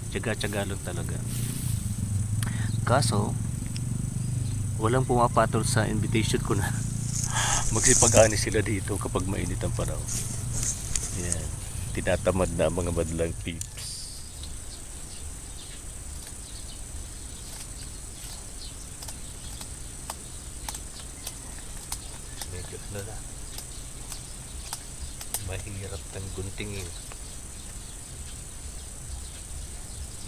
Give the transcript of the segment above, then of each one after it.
Tiyaga-tiyaga lang talaga. Kaso walang pumapatol sa invitation ko na magsipag-ani sila dito kapag mainit ang panahon. Yan, tinatamad na ang mga madlang peeps. Medyo na mahirap ng guntingin.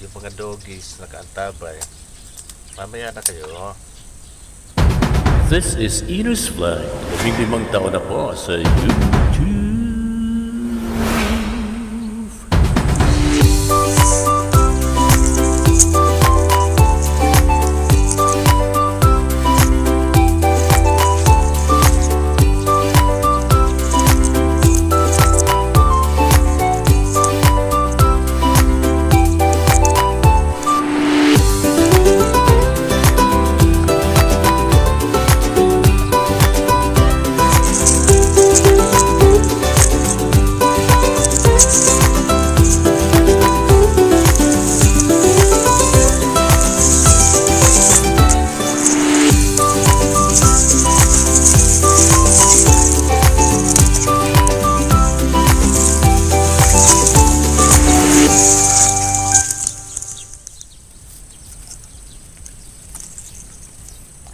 Yung mga doggies nakaantabay, mamaya na kayo. This is Inus Fly. 15 taon na po sa YouTube.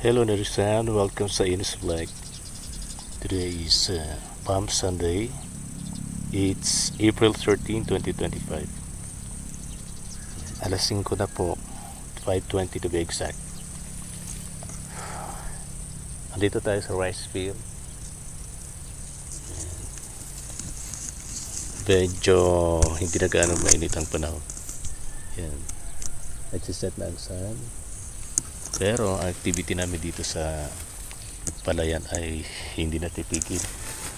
Hello Nerisan, welcome sa Inus Vlog. Today is Palm Sunday. It's April 13, 2025. Alas 5 na po, 5:20 to be exact. Andito tayo sa rice field. Medyo hindi na gaano mainit ang panahon. Yan. Nagsiset na ang sun. Pero ang activity namin dito sa palayan ay hindi natitigil.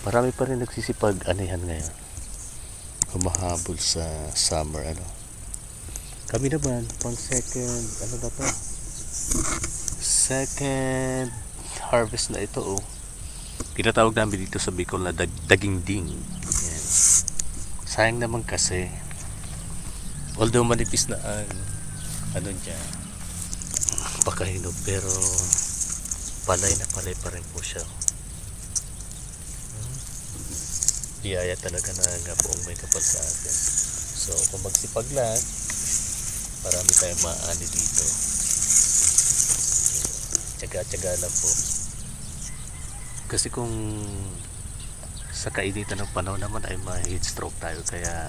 Marami pa rin nagsisipag-anihan ngayon. Humahabol sa summer Kami naman pang second second harvest na ito Tinatawag namin dito sa Bicol na daging ding. Yan. Sayang naman kasi although manipis na ang dyan pakahinog, pero palay na palay pa rin po siya. Biyaya talaga na nga poong may kapal sa atin. So kung magsipag lang, marami tayong maani dito. Tiyaga-tiyaga lang po. Kasi kung sa kainitan ng panahon naman ay ma-heat stroke tayo, kaya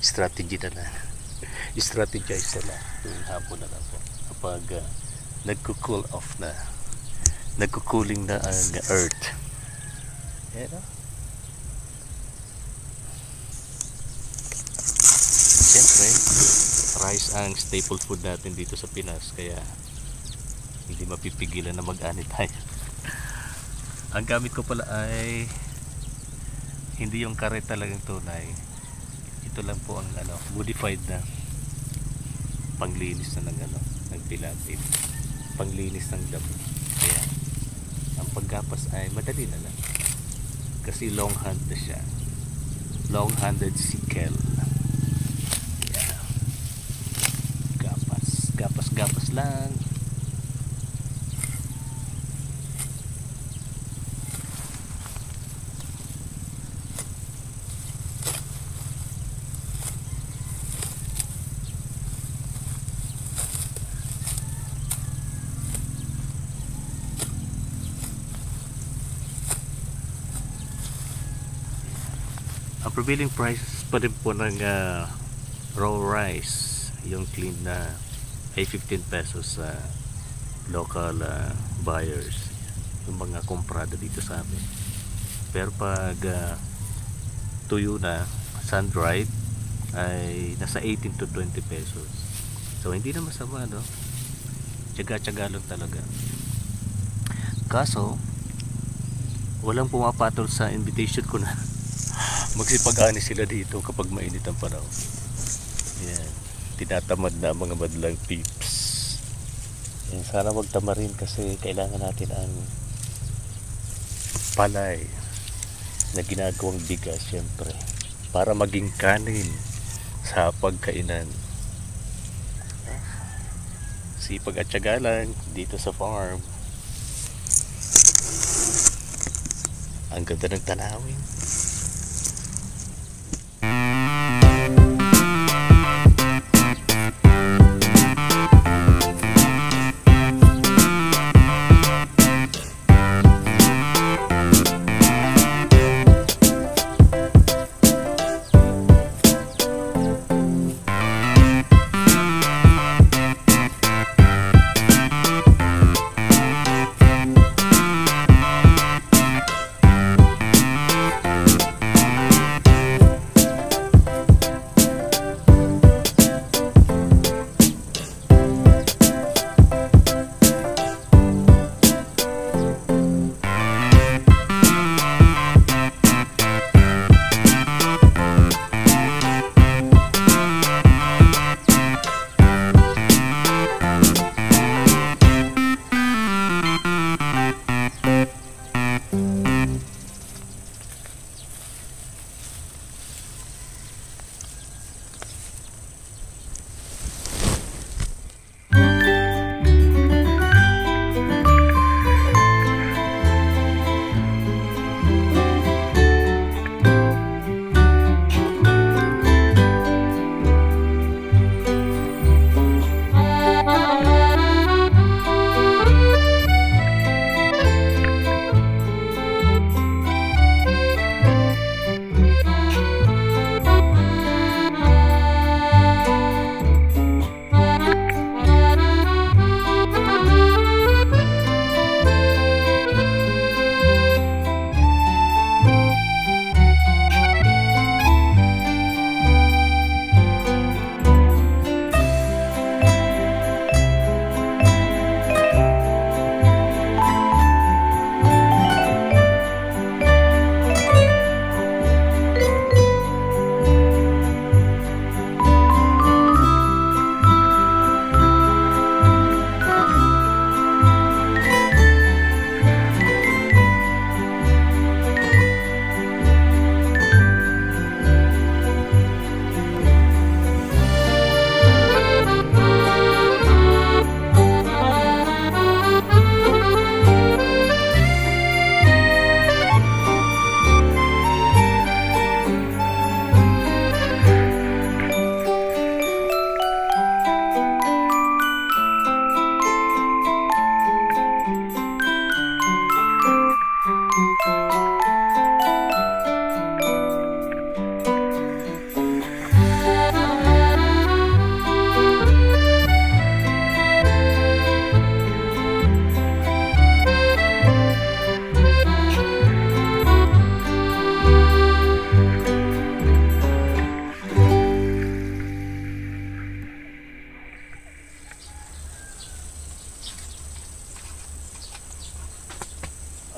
strategize na yung hapon na lang po kapag nagko-cool off na, nagko-cooling na ang earth. Siyempre rice ang staple food natin dito sa Pinas, kaya hindi mapipigilan na mag-ani tayo. Ang gamit ko pala ay hindi yung kare talagang tunay. Ito lang po ang modified na panglinis na ng pilatin, panglinis ng damo. Kaya ang paggapas ay madali na lang kasi long hand na siya, long handed sickle. Yeah. Gapas lang. Ang prevailing price pa rin po ng raw rice, yung clean na, ay 15 pesos sa local buyers, yung mga comprado dito sa amin. Pero pag tuyo na, sun dried, ay nasa 18 to 20 pesos. So hindi na masama, tiyaga-tiyaga lang talaga. Kaso walang pumapatol sa invitation ko na magsipag-ani sila dito kapag mainit ang panahon. Yan, tinatamad na ang mga madlang peeps. Yan, sana wag tamarin kasi kailangan natin ang palay na ginagawang bigas, syempre, para maging kanin sa pagkainan. sipag at tiyaga lang dito sa farm. Ang ganda ng tanawin.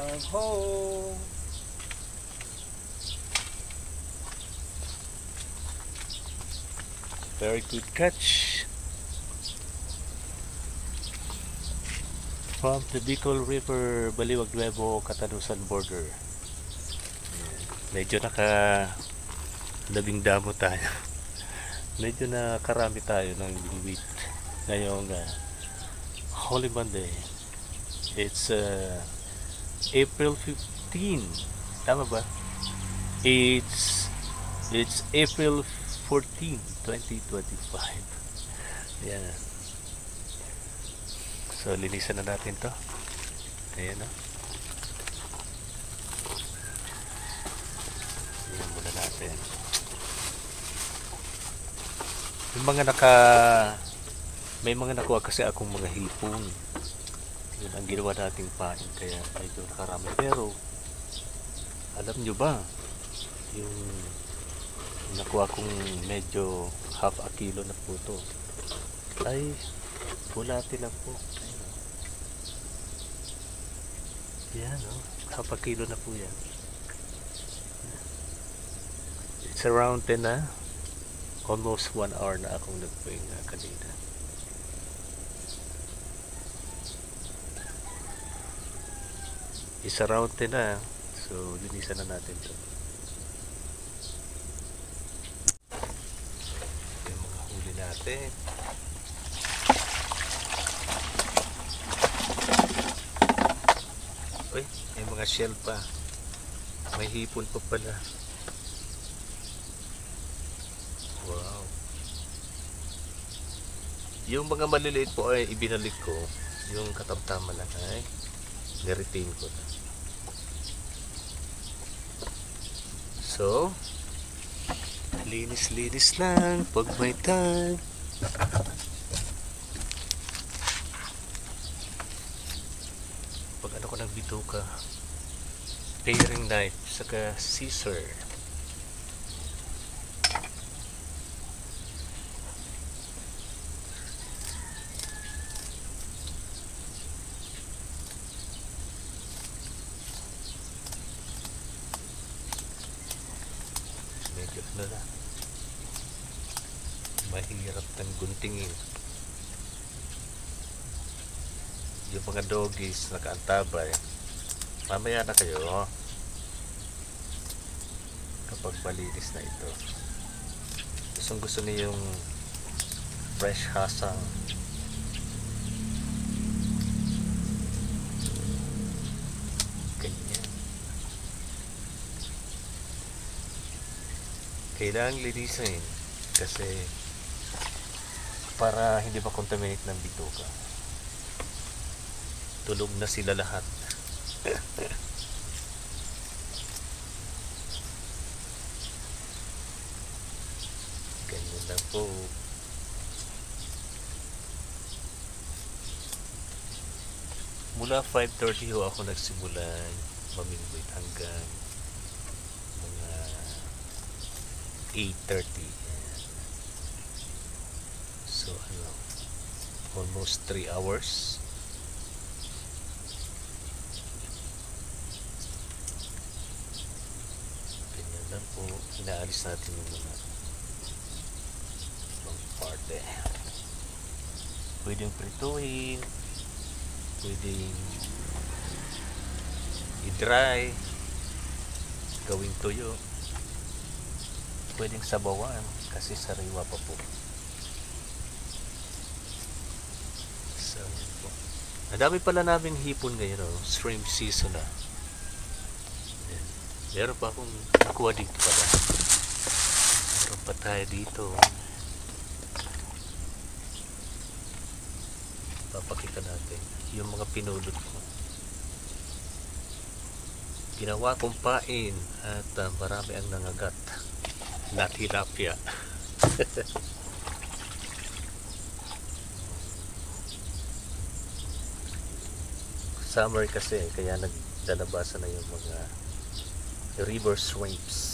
I'm home. Very good catch from the Bicol River, Baliwag Nuevo, Catanusan border. Medyo labing damo tayo. Medyo nakarami tayo ng bingwit ngayong Holy Monday. It's April 15. Tama ba? It's April 14, 2025. Ayan. So, linisan na natin to. Ayan o. Ayan muna natin. May mga nakuha kasi akong mga hipon. Yun ang ginawa nating pain, kaya medyo nakarami. Pero, alam nyo ba, yung nakuha kong medyo half a kilo na po to, ay bulati lang po. Ayun, yan o, half a kilo na po yan. It's around 10 na, almost 1 hour na akong nagpahinga kanina. It's around 10 na, so linisan na natin to. Yung mga huli natin. Uy, may mga shell pa. May hipon pa pala. Wow. Yung mga maliliit po ay ibinalik ko. Yung katamtaman lang ay niretain ko na. So, linis-linis lang pag may time. Pag ano ko ng bituka, paring knife, saka scissor. Medyo ano na, mahirap ng guntingin. Yung mga doggies nakaantabay, mamaya na kayo kapag malinis na ito. Gustong gusto niyo yung fresh hasang. Ganyan. Kailangan linisin kasi para hindi ma-contaminate ng bituka. Tulog na sila lahat. Ganyan lang po. Mula 5:30 ho ako nagsimula mamingwit hanggang mga 8:30. So ano, almost 3 hours. Ganyan lang po. Inaalis natin yung mga parte. Pwedeng prituhin, pwedeng i-dry, gawing tuyo, pwedeng sabawan kasi sariwa pa po. So, po. Ang dami pala namin hipon ngayon, shrimp season na. Meron pa akong nakuha dito pala. Meron pa tayo dito. Papakita natin yung mga pinulot ko. Ginawa kong pain at marami ang nangagat na tilapia. Summer kasi kaya nagdalabasan na yung mga river shrimps.